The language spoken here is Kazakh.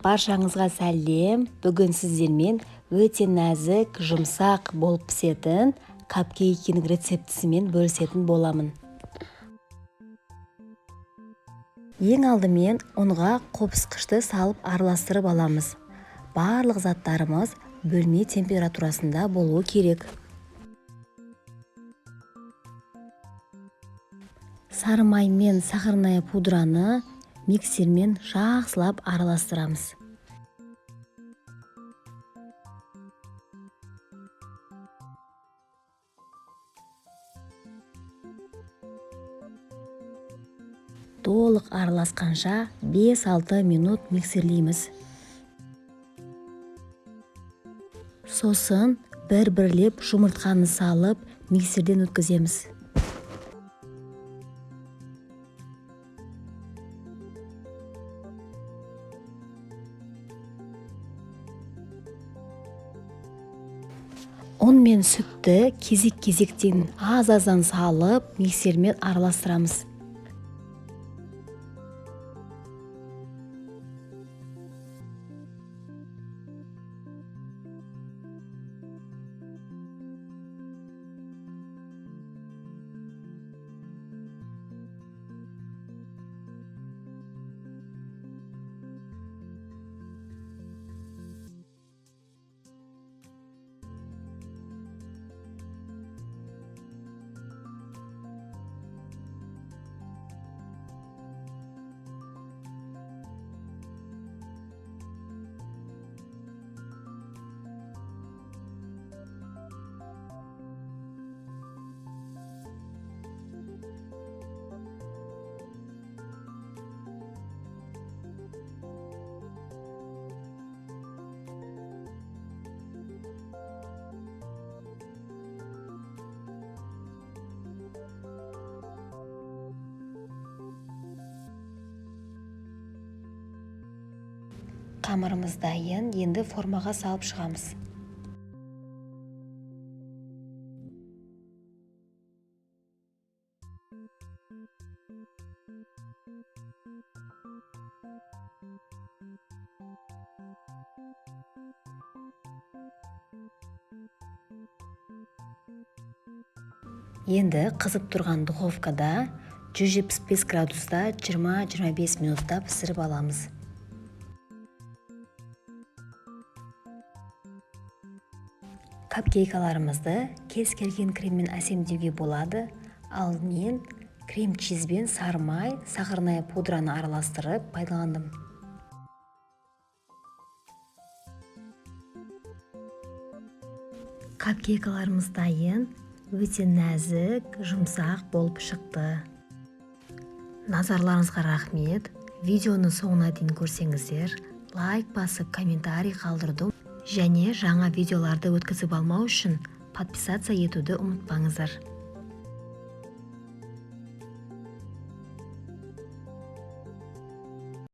Баршаңызға сәлем. Бүгін сіздермен өте нәзік, жұмсақ болып пісетін капкейкінің рецептісімен бөлісетін боламын. Ең алдымен ұнға қопсқышты салып араластырып аламыз. Барлық заттарымыз бөлме температурасында болуы керек. Сары май мен сахарная пудраны миксермен жақсылап араластырамыз. Толық араласқанша 5-6 минут миксерлейміз. Сосын бір-бірлеп жұмыртқаны салып миксерден өткіземіз. ұн мен сүтті кезек-кезектен аз-аздан салып миксермен араластырамыз. Қамырымыз дайын, енді формаға салып шығамыз. Енді қызып тұрған духовкада 175 градуста 20-25 минутта пісіріп аламыз. Капкейкаларымызды кез келген креммен әсемдеуге болады. Алдымен крем-чиз бен сары май, сахарная пудраны араластырып пайдаландым. Капкейкаларымыз дайын, өте нәзік, жұмсақ болып шықты. Назарларыңызға рахмет. Видеоны соңына дейін көрсеңіздер, лайк басып, комментарий қалдырды. Және жаңа видеоларды өткізіп алмау үшін подписаться етуді ұмытпаңыздар.